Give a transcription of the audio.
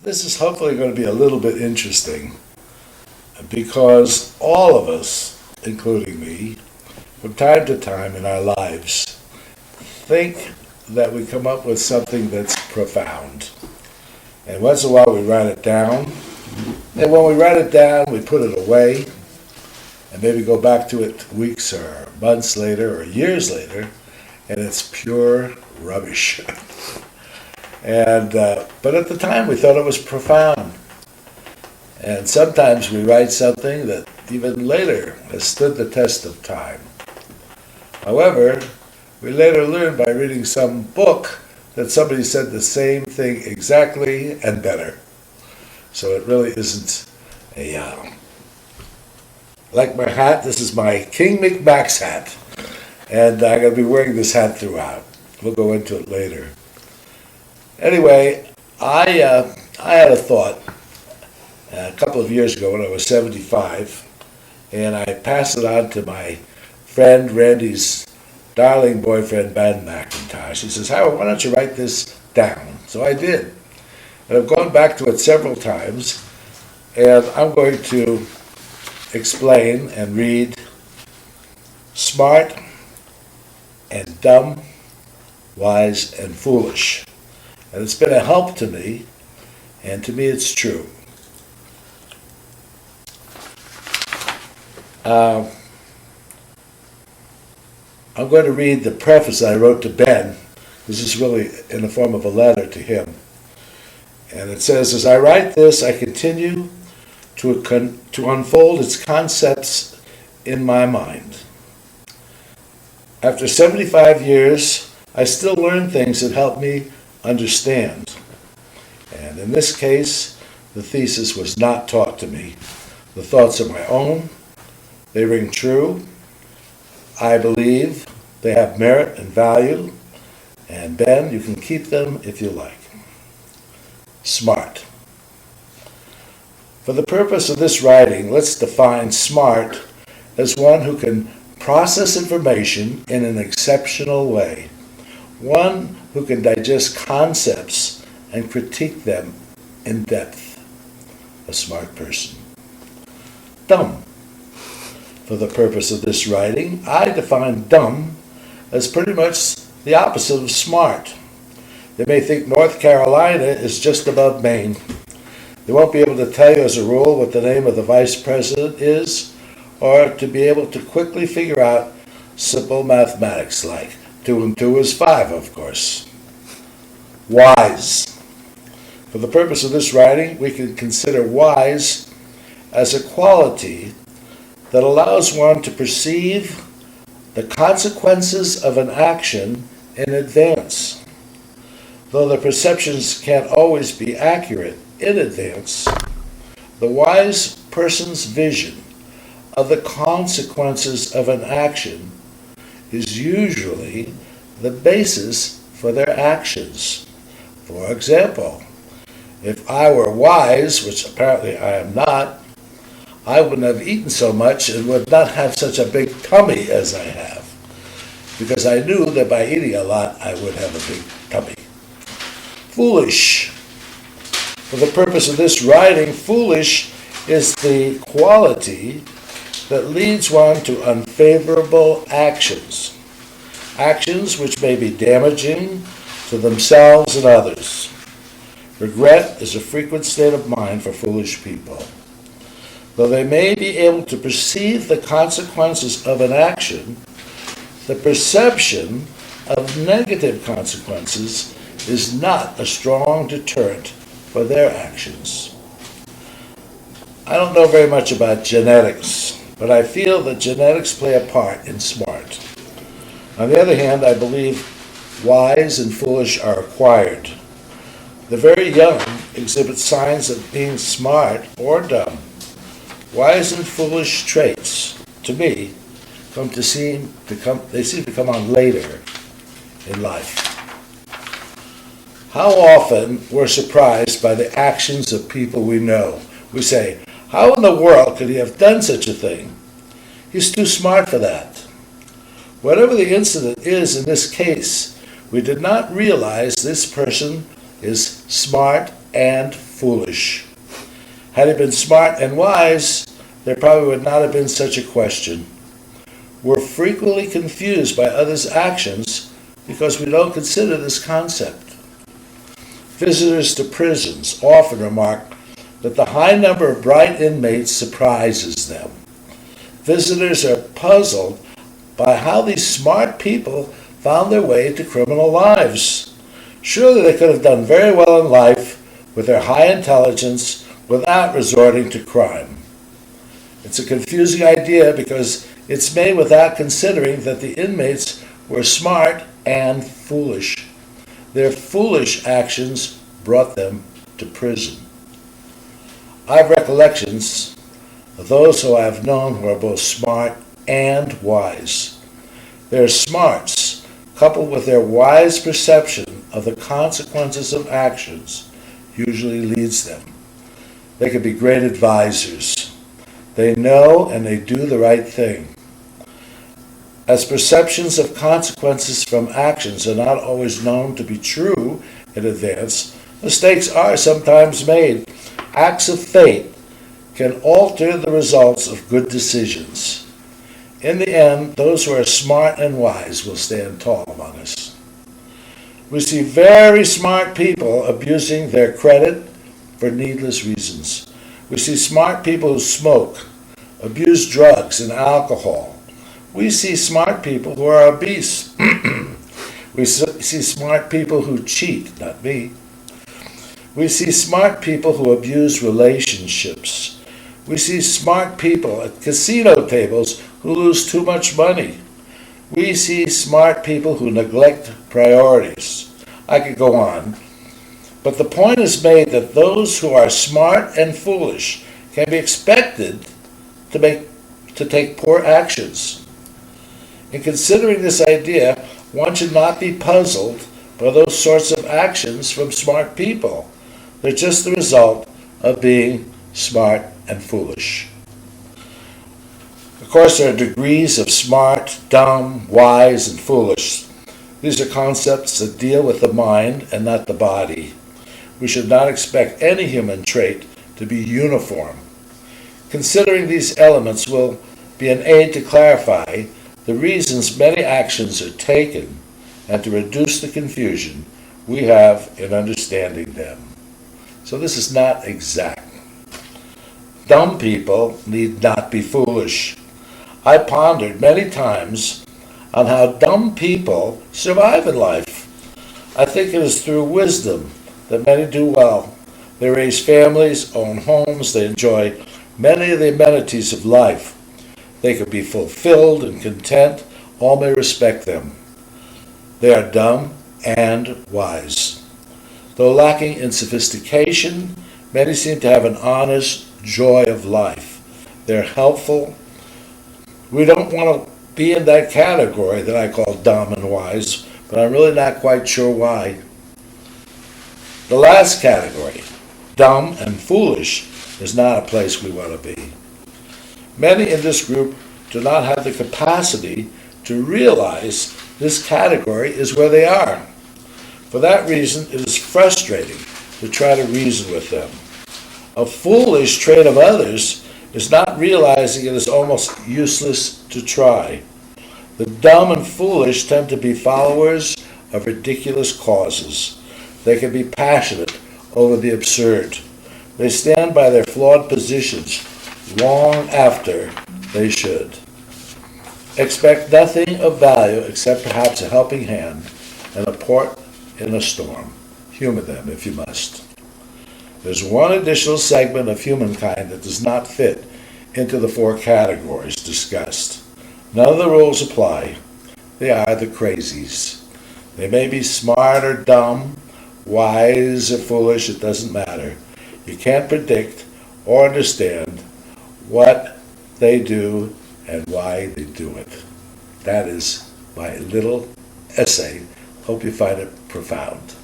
This is hopefully going to be a little bit interesting because all of us, including me, from time to time in our lives, think that we come up with something that's profound. And once in a while we write it down. And when we write it down, we put it away and maybe go back to it weeks or months later or years later, and it's pure rubbish. But at the time we thought it was profound. And sometimes we write something that even later has stood the test of time. However, we later learned by reading some book that somebody said the same thing exactly and better. So it really isn't like my hat. This is my King McMax hat, and I'm going to be wearing this hat throughout. We'll go into it later. Anyway, I had a thought a couple of years ago when I was 75, and I passed it on to my friend Randy's darling boyfriend, Ben McIntosh. He says, "Howard, why don't you write this down?" So I did. And I've gone back to it several times, and I'm going to explain and read smart and dumb, wise and foolish. And it's been a help to me, and to me it's true. I'm going to read the preface that I wrote to Ben. This is really in the form of a letter to him. And it says, "As I write this, I continue to unfold its concepts in my mind. After 75 years, I still learn things that help me understand. And in this case, the thesis was not taught to me. The thoughts are my own. They ring true. I believe they have merit and value. And Ben, you can keep them if you like." Smart. For the purpose of this writing, let's define smart as one who can process information in an exceptional way, one who can digest concepts and critique them in depth. A smart person. Dumb. For the purpose of this writing, I define dumb as pretty much the opposite of smart. They may think North Carolina is just above Maine. They won't be able to tell you as a rule what the name of the vice president is, or to be able to quickly figure out simple mathematics like 2 and 2 is 5, of course. Wise. For the purpose of this writing, we can consider wise as a quality that allows one to perceive the consequences of an action in advance. Though the perceptions can't always be accurate in advance, the wise person's vision of the consequences of an action is usually the basis for their actions. For example, if I were wise, which apparently I am not, I wouldn't have eaten so much and would not have such a big tummy as I have, because I knew that by eating a lot I would have a big tummy. Foolish. For the purpose of this writing, foolish is the quality that leads one to unfavorable actions, actions which may be damaging to themselves and others. Regret is a frequent state of mind for foolish people. Though they may be able to perceive the consequences of an action, the perception of negative consequences is not a strong deterrent for their actions. I don't know very much about genetics, but I feel that genetics play a part in smart. On the other hand, I believe wise and foolish are acquired. The very young exhibit signs of being smart or dumb. Wise and foolish traits, to me, seem to come on later in life. How often we're surprised by the actions of people we know. We say, "How in the world could he have done such a thing? He's too smart for that." Whatever the incident is in this case, we did not realize this person is smart and foolish. Had he been smart and wise, there probably would not have been such a question. We're frequently confused by others' actions because we don't consider this concept. Visitors to prisons often remark that the high number of bright inmates surprises them. Visitors are puzzled by how these smart people found their way to criminal lives. Surely they could have done very well in life with their high intelligence without resorting to crime. It's a confusing idea because it's made without considering that the inmates were smart and foolish. Their foolish actions brought them to prison. I have recollections of those who I have known who are both smart and wise. Their smarts, coupled with their wise perception of the consequences of actions, usually leads them. They can be great advisors. They know and they do the right thing. As perceptions of consequences from actions are not always known to be true in advance, mistakes are sometimes made. Acts of fate can alter the results of good decisions. In the end, those who are smart and wise will stand tall among us. We see very smart people abusing their credit for needless reasons. We see smart people who smoke, abuse drugs and alcohol. We see smart people who are obese. We see smart people who cheat, not me. We see smart people who abuse relationships. We see smart people at casino tables who lose too much money. We see smart people who neglect priorities. I could go on. But the point is made that those who are smart and foolish can be expected to take poor actions. In considering this idea, one should not be puzzled by those sorts of actions from smart people. They're just the result of being smart and foolish. Of course, there are degrees of smart, dumb, wise, and foolish. These are concepts that deal with the mind and not the body. We should not expect any human trait to be uniform. Considering these elements will be an aid to clarify the reasons many actions are taken and to reduce the confusion we have in understanding them. So this is not exact. Dumb people need not be foolish. I pondered many times on how dumb people survive in life. I think it is through wisdom that many do well. They raise families, own homes, they enjoy many of the amenities of life. They can be fulfilled and content. All may respect them. They are dumb and wise. Though lacking in sophistication, many seem to have an honest joy of life. They're helpful. We don't want to be in that category that I call dumb and wise, but I'm really not quite sure why. The last category, dumb and foolish, is not a place we want to be. Many in this group do not have the capacity to realize this category is where they are. For that reason, it is frustrating to try to reason with them. A foolish trait of others is not realizing it is almost useless to try. The dumb and foolish tend to be followers of ridiculous causes. They can be passionate over the absurd. They stand by their flawed positions long after they should. Expect nothing of value except perhaps a helping hand and a port in a storm. Humor them if you must. There's one additional segment of humankind that does not fit into the four categories discussed. None of the rules apply. They are the crazies. They may be smart or dumb, wise or foolish, it doesn't matter. You can't predict or understand what they do and why they do it. That is my little essay. Hope you find it profound.